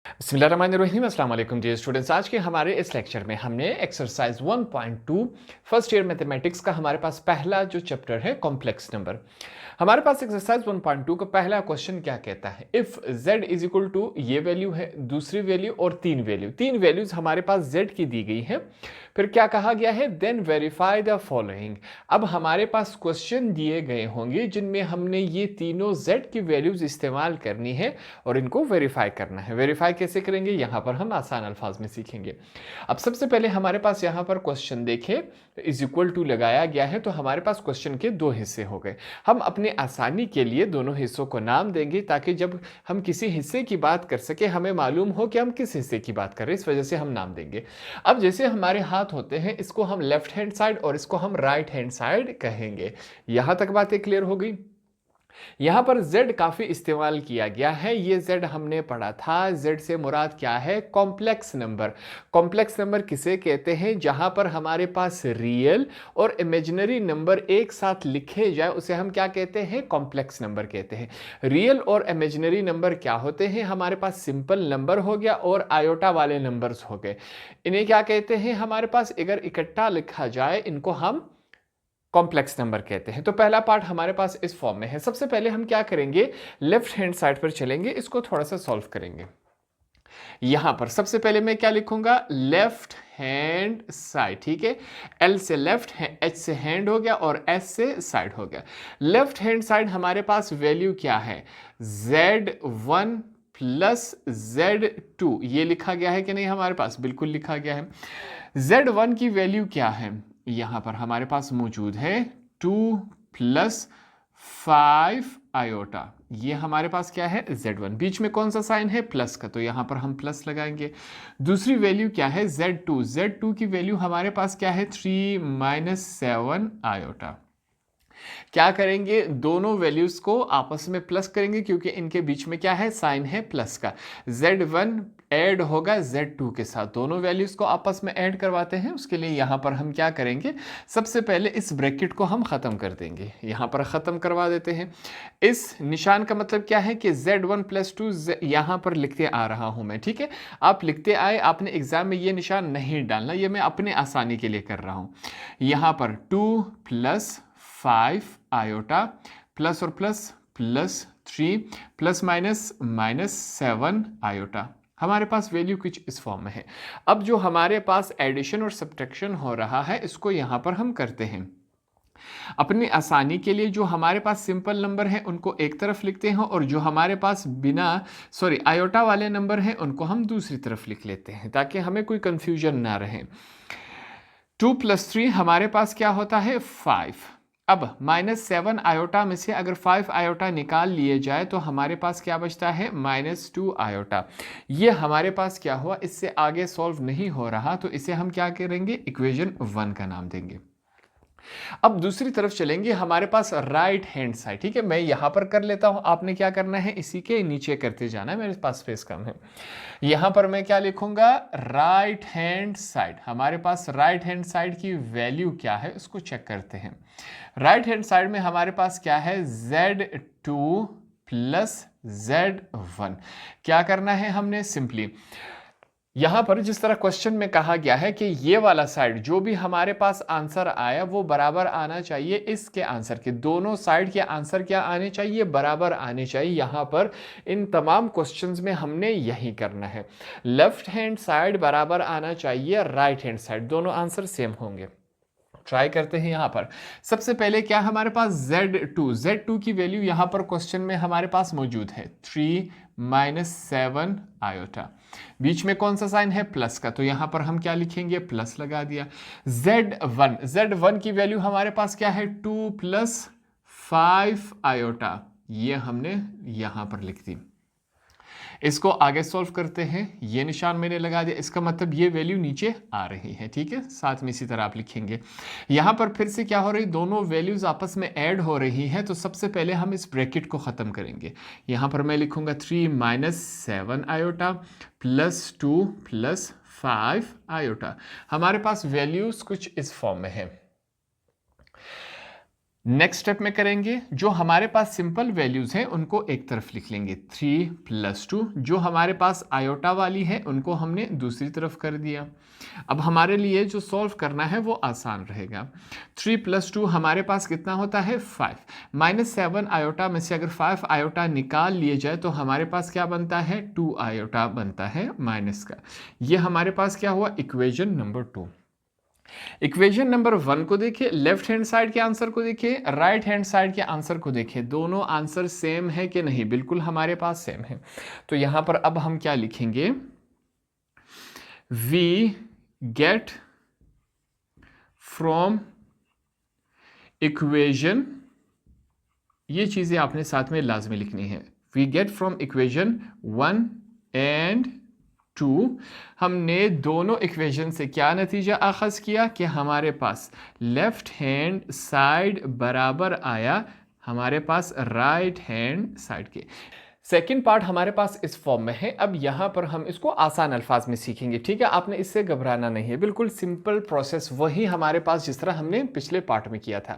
बिस्मिल्लाहिर्रहमानिर्रहीम अस्सलाम वालेकुम डियर स्टूडेंट्स। आज के हमारे इस लेक्चर में हमने एक्सरसाइज 1.2 फर्स्ट ईयर मैथमेटिक्स का हमारे पास पहला जो चैप्टर है कॉम्प्लेक्स नंबर। हमारे पास एक्सरसाइज 1.2 का पहला क्वेश्चन क्या कहता है, if z is equal to ये वैल्यू है, दूसरी वैल्यू और तीन वैल्यूज हमारे पास z की दी गई है। फिर क्या कहा गया है, देन वेरीफाई द फॉलोइंग। अब हमारे पास क्वेश्चन दिए गए होंगे जिनमें हमने ये तीनों z की वैल्यूज इस्तेमाल करनी है और इनको वेरीफाई करना है। वेरीफाई कैसे करेंगे, यहां पर हम आसान अल्फाज में सीखेंगे। अब सबसे पहले हमारे पास यहां पर क्वेश्चन देखें, इज इक्वल टू लगाया गया है तो हमारे पास क्वेश्चन के दो हिस्से हो गए। हम अपने आसानी के लिए दोनों हिस्सों को नाम देंगे ताकि जब हम किसी हिस्से की बात कर सके हमें मालूम हो कि हम किस हिस्से की बात कर रहे हैं, इस वजह से हम नाम देंगे। अब जैसे हमारे हाथ होते हैं, इसको हम लेफ्ट हैंड साइड और इसको हम राइट हैंड साइड कहेंगे। यहां तक बातें क्लियर हो गई। यहां पर z काफी इस्तेमाल किया गया है, ये z हमने पढ़ा था। z से मुराद क्या है, कॉम्प्लेक्स नंबर। कॉम्प्लेक्स नंबर किसे कहते हैं, जहां पर हमारे पास रियल और इमेजिनरी नंबर एक साथ लिखे जाए उसे हम क्या कहते हैं, कॉम्प्लेक्स नंबर कहते हैं। रियल और इमेजिनरी नंबर क्या होते हैं, हमारे पास सिंपल नंबर हो गया और आयोटा वाले नंबर्स हो गए। इन्हें क्या कहते हैं, हमारे पास अगर इकट्ठा लिखा जाए इनको हम कॉम्प्लेक्स नंबर कहते हैं। तो पहला पार्ट हमारे पास इस फॉर्म में है। सबसे पहले हम क्या करेंगे, लेफ्ट हैंड साइड पर चलेंगे, इसको थोड़ा सा सॉल्व करेंगे। यहां पर सबसे पहले मैं क्या लिखूंगा, लेफ्ट हैंड साइड, ठीक है। एल से लेफ्ट है, एच से हैंड हो गया और एस से साइड हो गया। लेफ्ट हैंड साइड हमारे पास वैल्यू क्या है, Z1 प्लस Z2, ये लिखा गया है कि नहीं, हमारे पास बिल्कुल लिखा गया है। Z1 की वैल्यू क्या है, यहां पर हमारे पास मौजूद है 2 प्लस 5 आयोटा। ये हमारे पास क्या है, Z1। बीच में कौन सा साइन है, प्लस का, तो यहां पर हम प्लस लगाएंगे। दूसरी वैल्यू क्या है, Z2 की वैल्यू हमारे पास क्या है, 3 माइनस 7 आयोटा। क्या करेंगे, दोनों वैल्यूज को आपस में प्लस करेंगे क्योंकि इनके बीच में क्या है, साइन है प्लस का। Z1 ऐड होगा Z2 के साथ, दोनों वैल्यूज को आपस में ऐड करवाते हैं। उसके लिए यहां पर हम क्या करेंगे, सबसे पहले इस ब्रैकेट को हम खत्म कर देंगे, यहां पर खत्म करवा देते हैं। इस निशान का मतलब क्या है कि Z1 प्लस 2 यहां पर लिखते आ रहा हूं मैं, ठीक है। आप लिखते आए, आपने एग्जाम में ये निशान नहीं डालना, ये मैं अपने आसानी के लिए कर रहा हूं। यहां पर 2 प्लस 5 आयोटा, प्लस और plus plus 3 plus minus minus 7 iota. हमारे पास वैल्यू कुछ इस फॉर्म में है। अब जो हमारे पास एडिशन और सब्ट्रैक्शन हो रहा है इसको यहां पर हम करते हैं। अपनी आसानी के लिए जो हमारे पास सिंपल नंबर है उनको एक तरफ लिखते हैं और जो हमारे पास बिना आयोटा वाले नंबर हैं उनको हम दूसरी तरफ लिख लेते हैं ताकि हमें कोई कंफ्यूजन ना रहे। 2 प्लस 3 हमारे पास क्या होता है, 5। अब -7 आयोटा में से अगर 5 आयोटा निकाल लिए जाए तो हमारे पास क्या बचता है, -2 आयोटा। ये हमारे पास क्या हुआ, इससे आगे सॉल्व नहीं हो रहा तो इसे हम क्या करेंगे, इक्वेशन 1 का नाम देंगे। अब दूसरी तरफ चलेंगे, हमारे पास राइट हैंड साइड, ठीक है। मैं यहां पर कर लेता हूं, आपने क्या करना है, इसी के नीचे करते जाना है, मेरे पास स्पेस कम है। यहां पर मैं क्या लिखूंगा, राइट हैंड साइड। हमारे पास राइट हैंड साइड की वैल्यू क्या है उसको चेक करते हैं। राइट हैंड साइड में हमारे पास क्या है, Z2 प्लस Z1। क्या करना है हमने, सिंपली यहां पर जिस तरह क्वेश्चन में कहा गया है कि ये वाला साइड जो भी हमारे पास आंसर आया वो बराबर आना चाहिए इसके आंसर के, दोनों साइड के आंसर क्या आने चाहिए, बराबर आने चाहिए। यहां पर इन तमाम क्वेश्चंस में हमने यही करना है, लेफ्ट हैंड साइड बराबर आना चाहिए राइट हैंड साइड, दोनों आंसर सेम होंगे। ट्राई करते हैं। यहां पर सबसे पहले क्या हमारे पास, Z2 की वैल्यू यहां पर क्वेश्चन में हमारे पास मौजूद है 3 माइनस 7 आयोटा। बीच में कौन सा साइन है, प्लस का, तो यहां पर हम क्या लिखेंगे, प्लस लगा दिया। Z1 की वैल्यू हमारे पास क्या है, 2 प्लस 5 आयोटा, ये हमने यहां पर लिख दी। इसको आगे सॉल्व करते हैं, ये निशान मैंने लगा दिया, इसका मतलब ये वैल्यू नीचे आ रही है, ठीक है। साथ में इसी तरह आप लिखेंगे। यहां पर फिर से क्या हो रही, दोनों वैल्यूज आपस में ऐड हो रही हैं, तो सबसे पहले हम इस ब्रैकेट को खत्म करेंगे। यहां पर मैं लिखूंगा 3 minus 7 iota plus 2 plus 5 iota. हमारे पास वैल्यूज कुछ इस फॉर्म में है। नेक्स्ट स्टेप में करेंगे, जो हमारे पास सिंपल वैल्यूज हैं उनको एक तरफ लिख लेंगे, 3 + 2। जो हमारे पास आयोटा वाली है उनको हमने दूसरी तरफ कर दिया। अब हमारे लिए जो सॉल्व करना है वो आसान रहेगा। 3 + 2 हमारे पास कितना होता है, 5। -7 आयोटा में से अगर 5 आयोटा निकाल लिए जाए तो हमारे पास क्या बनता है, 2 आयोटा बनता है माइनस का। ये हमारे पास क्या हुआ, इक्वेशन नंबर 2। इक्वेशन नंबर 1 को देखिए, लेफ्ट हैंड साइड के आंसर को देखिए, राइट हैंड साइड के आंसर को देखिए, दोनों आंसर सेम है कि नहीं, बिल्कुल हमारे पास सेम है। तो यहां पर अब हम क्या लिखेंगे, वी गेट फ्रॉम इक्वेशन, ये चीजें आपने साथ में लाजमी लिखनी है। We get from equation 1 and 2, हमने दोनों इक्वेशन से क्या नतीजा अखज़ किया कि हमारे पास लेफ्ट हैंड साइड बराबर आया हमारे पास राइट हैंड साइड के। सेकेंड पार्ट हमारे पास इस फॉर्म में है। अब यहाँ पर हम इसको आसान अल्फाज में सीखेंगे, ठीक है। आपने इससे घबराना नहीं है, बिल्कुल सिंपल प्रोसेस वही हमारे पास जिस तरह हमने पिछले पार्ट में किया था।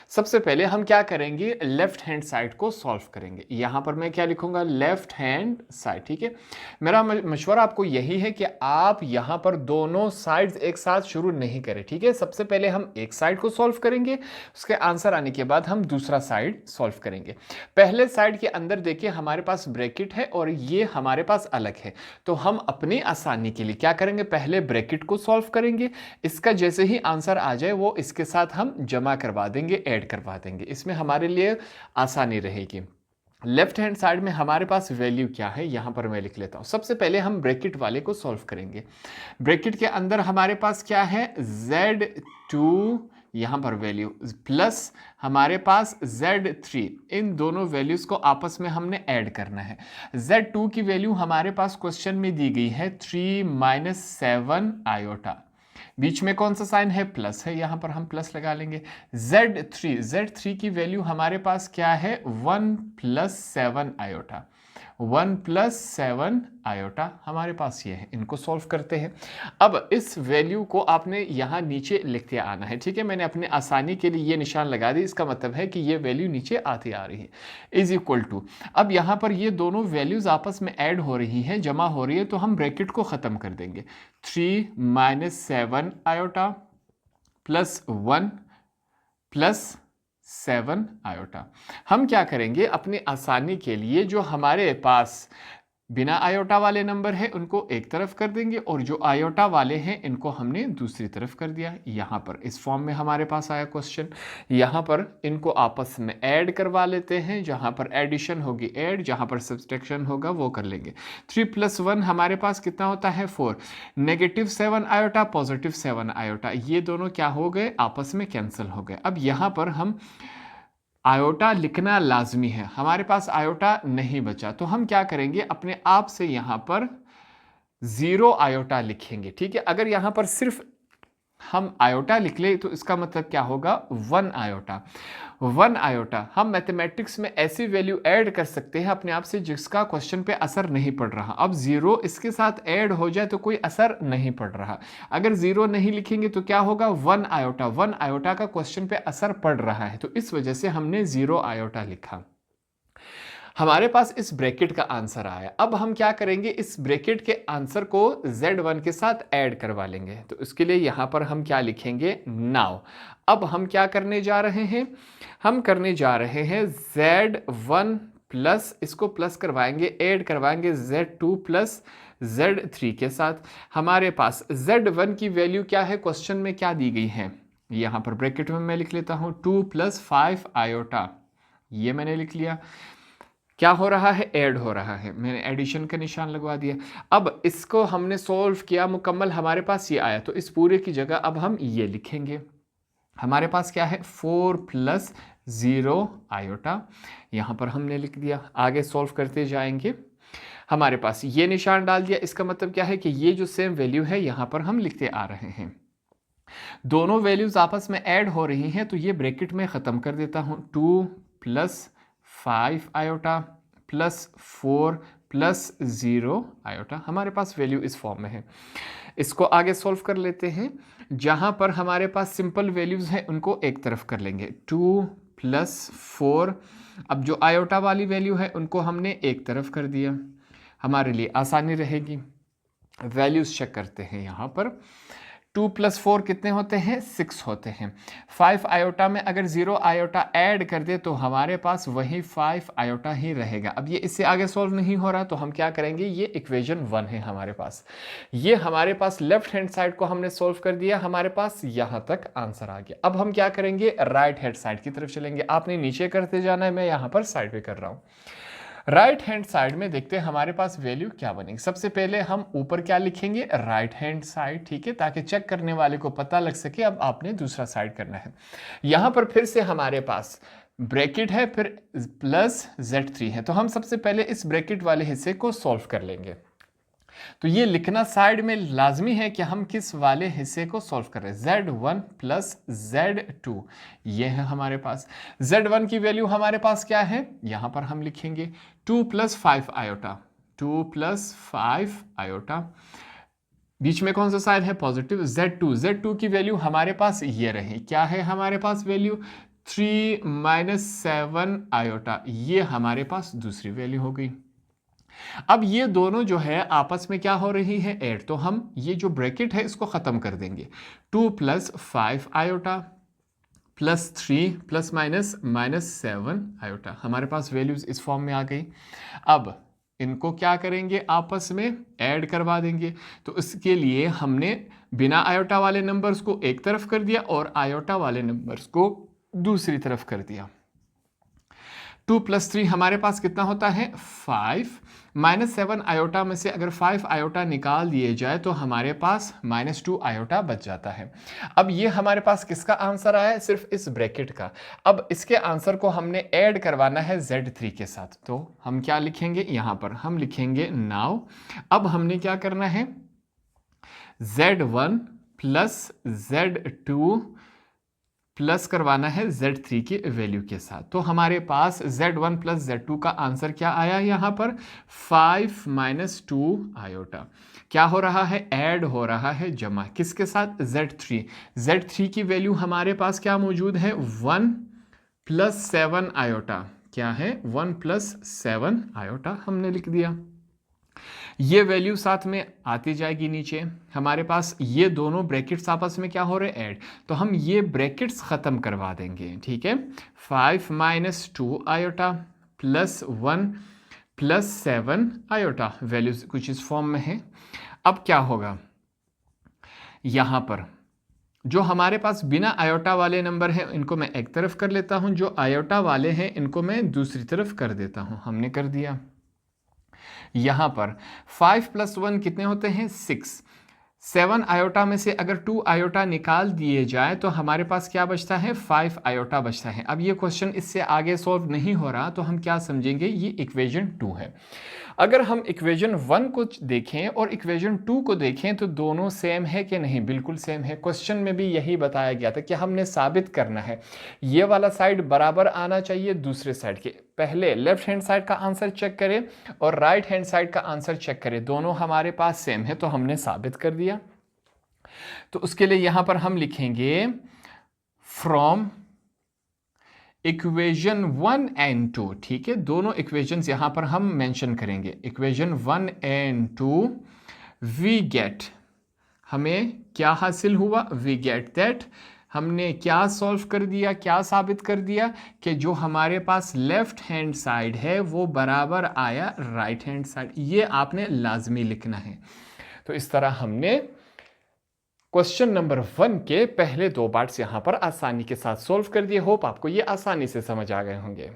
सबसे पहले हम क्या करेंगे, लेफ्ट हैंड साइड को सॉल्व करेंगे। यहाँ पर मैं क्या लिखूंगा, लेफ्ट हैंड साइड, ठीक है। मेरा मशवरा आपको यही है कि आप यहाँ पर दोनों साइड्स एक साथ शुरू नहीं करें, ठीक है। सबसे पहले हम एक साइड को सॉल्व करेंगे, उसके आंसर आने के बाद हम दूसरा साइड सॉल्व करेंगे। पहले साइड के अंदर देखिए हमारे पास ब्रैकेट है और ये हमारे पास अलग है, तो हम अपनी आसानी के लिए क्या करेंगे, पहले ब्रैकेट को सॉल्व करेंगे। इसका जैसे ही आंसर आ जाए वो इसके साथ हम जमा करवा देंगे, ऐड करवा देंगे, इसमें हमारे लिए आसानी रहेगी। लेफ्ट हैंड साइड में हमारे पास वैल्यू क्या है, यहां पर मैं लिख लेता हूं। सबसे पहले हम ब्रैकेट वाले को सॉल्व करेंगे। ब्रैकेट के अंदर हमारे पास क्या है, Z2, यहां पर वैल्यू प्लस हमारे पास Z3, इन दोनों वैल्यूज को आपस में हमने ऐड करना है। Z2 की वैल्यू हमारे पास क्वेश्चन में दी गई है 3 - 7 आयोटा, बीच में कौन सा साइन है, प्लस है, यहां पर हम प्लस लगा लेंगे। Z3 की वैल्यू हमारे पास क्या है, 1 + 7 आयोटा, 1 + 7 आयोटा हमारे पास ये है। इनको सॉल्व करते हैं। अब इस वैल्यू को आपने यहाँ नीचे लिखते आना है, ठीक है। मैंने अपने आसानी के लिए ये निशान लगा दी, इसका मतलब है कि ये वैल्यू नीचे आती आ रही है, इज इक्वल टू। अब यहाँ पर ये दोनों वैल्यूज आपस में ऐड हो रही हैं, जमा हो रही है, तो हम ब्रैकेट को ख़त्म कर देंगे। 3 - 7 आयोटा प्लस 1 + 7 आयोटा। हम क्या करेंगे, अपनी आसानी के लिए जो हमारे पास बिना आयोटा वाले नंबर है उनको एक तरफ कर देंगे और जो आयोटा वाले हैं इनको हमने दूसरी तरफ कर दिया। यहाँ पर इस फॉर्म में हमारे पास आया क्वेश्चन, यहाँ पर इनको आपस में ऐड करवा लेते हैं, जहाँ पर एडिशन होगी ऐड, जहाँ पर सब्सट्रैक्शन होगा वो कर लेंगे। 3 + 1 हमारे पास कितना होता है, 4। -7 आयोटा +7 आयोटा, ये दोनों क्या हो गए, आपस में कैंसिल हो गए। अब यहाँ पर हम आयोटा लिखना लाजमी है, हमारे पास आयोटा नहीं बचा, तो हम क्या करेंगे, अपने आप से यहां पर 0 आयोटा लिखेंगे, ठीक है। अगर यहां पर सिर्फ हम आयोटा लिख ले तो इसका मतलब क्या होगा, 1 आयोटा। 1 आयोटा हम मैथमेटिक्स में ऐसी वैल्यू ऐड कर सकते हैं अपने आप से जिसका क्वेश्चन पे असर नहीं पड़ रहा। अब 0 इसके साथ ऐड हो जाए तो कोई असर नहीं पड़ रहा। अगर 0 नहीं लिखेंगे तो क्या होगा, 1 आयोटा। 1 आयोटा का क्वेश्चन पे असर पड़ रहा है, तो इस वजह से हमने 0 आयोटा लिखा। हमारे पास इस ब्रैकेट का आंसर आया। अब हम क्या करेंगे, इस ब्रैकेट के आंसर को Z1 के साथ ऐड करवा लेंगे, तो इसके लिए यहां पर हम क्या लिखेंगे, नाउ। अब हम क्या करने जा रहे हैं, हम करने जा रहे हैं Z1 प्लस, इसको प्लस करवाएंगे, ऐड करवाएंगे Z2 प्लस Z3 के साथ। हमारे पास Z1 की वैल्यू क्या है, क्वेश्चन में क्या दी गई है, यहां पर ब्रैकेट में मैं लिख लेता हूं 2 + 5 आयोटा, ये मैंने लिख लिया। क्या हो रहा है, ऐड हो रहा है, मैंने एडिशन का निशान लगवा दिया। अब इसको हमने सॉल्व किया मुकम्मल, हमारे पास ये आया, तो इस पूरे की जगह अब हम ये लिखेंगे। हमारे पास क्या है, 4 + 0 आयोटा, यहाँ पर हमने लिख दिया। आगे सॉल्व करते जाएंगे, हमारे पास ये निशान डाल दिया। इसका मतलब क्या है कि ये जो सेम वैल्यू है यहाँ पर हम लिखते आ रहे हैं। दोनों वैल्यूज आपस में ऐड हो रही हैं, तो ये ब्रैकेट में ख़त्म कर देता हूँ। 2 + 5 आयोटा प्लस 4 + 0 आयोटा, हमारे पास वैल्यू इस फॉर्म में है। इसको आगे सॉल्व कर लेते हैं। जहां पर हमारे पास सिंपल वैल्यूज हैं उनको एक तरफ कर लेंगे। 2 +4। अब जो आयोटा वाली वैल्यू है उनको हमने एक तरफ कर दिया, हमारे लिए आसानी रहेगी। वैल्यूज चेक करते हैं यहाँ पर। 2 + 4 कितने होते हैं? 6 होते हैं। 5 आयोटा में अगर 0 आयोटा ऐड कर दे तो हमारे पास वही 5 आयोटा ही रहेगा। अब ये इससे आगे सॉल्व नहीं हो रहा तो हम क्या करेंगे, ये इक्वेशन 1 है हमारे पास। ये हमारे पास लेफ्ट हैंड साइड को हमने सॉल्व कर दिया, हमारे पास यहाँ तक आंसर आ गया। अब हम क्या करेंगे, राइट हैंड साइड की तरफ चलेंगे। आपने नीचे करते जाना है, मैं यहाँ पर साइड पे कर रहा हूँ। राइट हैंड साइड में देखते हैं हमारे पास वैल्यू क्या बनेगी। सबसे पहले हम ऊपर क्या लिखेंगे, राइट हैंड साइड, ठीक है, ताकि चेक करने वाले को पता लग सके अब आपने दूसरा साइड करना है। यहां पर फिर से हमारे पास ब्रैकेट है, फिर +z3 है, तो हम सबसे पहले इस ब्रैकेट वाले हिस्से को सॉल्व कर लेंगे। तो ये लिखना साइड में लाजमी है कि हम किस वाले हिस्से को सॉल्व कर रहे हैं। z1 + z2 ये है हमारे पास। z1 की वैल्यू हमारे पास क्या है, यहां पर हम लिखेंगे 2 + 5 आयोटा, 2 + 5 आयोटा। बीच में कौन सा साइड है, पॉजिटिव। z2 की वैल्यू हमारे पास ये रही, क्या है हमारे पास वैल्यू, 3 - 7 आयोटा। ये हमारे पास दूसरी वैल्यू हो गई। अब ये दोनों जो है आपस में क्या हो रही है, ऐड। तो हम ये जो ब्रैकेट है इसको खत्म कर देंगे। 2 + 5 आयोटा +3 ±-7 आयोटा, हमारे पास वैल्यूज इस फॉर्म में आ गई। अब इनको क्या करेंगे, आपस में ऐड करवा देंगे। तो इसके लिए हमने बिना आयोटा वाले नंबर्स को एक तरफ कर दिया और आयोटा वाले नंबर्स को दूसरी तरफ कर दिया। 2 + 3 हमारे पास कितना होता है, 5 -7 आयोटा में से अगर 5 आयोटा निकाल दिए जाए तो हमारे पास -2 आयोटा बच जाता है। अब ये हमारे पास किसका आंसर आया है, सिर्फ इस ब्रैकेट का। अब इसके आंसर को हमने ऐड करवाना है z3 के साथ, तो हम क्या लिखेंगे, यहां पर हम लिखेंगे नाउ। अब हमने क्या करना है, z1 + z2 प्लस करवाना है z3 की वैल्यू के साथ। तो हमारे पास z1 + z2 का आंसर क्या आया, यहां पर 5 - 2 आयोटा। क्या हो रहा है, ऐड हो रहा है, जमा किसके साथ, z3 की वैल्यू हमारे पास क्या मौजूद है, 1 + 7 आयोटा। क्या है, 1 + 7 आयोटा हमने लिख दिया। ये वैल्यू साथ में आती जाएगी नीचे। हमारे पास ये दोनों ब्रैकेट्स आपस में क्या हो रहे हैं, ऐड। तो हम ये ब्रैकेट्स खत्म करवा देंगे, ठीक है। 5 - 2 आयोटा +1 + 7 आयोटा, वैल्यूज कुछ इस फॉर्म में है। अब क्या होगा, यहां पर जो हमारे पास बिना आयोटा वाले नंबर हैं इनको मैं एक तरफ कर लेता हूं, जो आयोटा वाले हैं इनको मैं दूसरी तरफ कर देता हूं। हमने कर दिया। यहां पर 5 + 1 कितने होते हैं, 6। 7 आयोटा में से अगर 2 आयोटा निकाल दिए जाए तो हमारे पास क्या बचता है, 5 आयोटा बचता है। अब ये क्वेश्चन इससे आगे सॉल्व नहीं हो रहा तो हम क्या समझेंगे, ये इक्वेशन 2 है। अगर हम इक्वेशन 1 को देखें और इक्वेशन 2 को देखें तो दोनों सेम है कि नहीं, बिल्कुल सेम है। क्वेश्चन में भी यही बताया गया था कि हमने साबित करना है ये वाला साइड बराबर आना चाहिए दूसरे साइड के। पहले लेफ्ट हैंड साइड का आंसर चेक करें और राइट हैंड साइड का आंसर चेक करें, दोनों हमारे पास सेम है, तो हमने साबित कर दिया। तो उसके लिए यहां पर हम लिखेंगे फ्रॉम इक्वेशन 1 एंड 2, ठीक है। दोनों इक्वेशंस यहां पर हम मेंशन करेंगे। इक्वेशन 1 एंड 2 वी गेट, हमें क्या हासिल हुआ, वी गेट दैट, हमने क्या सॉल्व कर दिया, क्या साबित कर दिया कि जो हमारे पास लेफ्ट हैंड साइड है वो बराबर आया राइट हैंड साइड। ये आपने लाजमी लिखना है। तो इस तरह हमने क्वेश्चन नंबर 1 के पहले 2 पार्ट्स यहां पर आसानी के साथ सॉल्व कर दिए। होप आपको ये आसानी से समझ आ गए होंगे।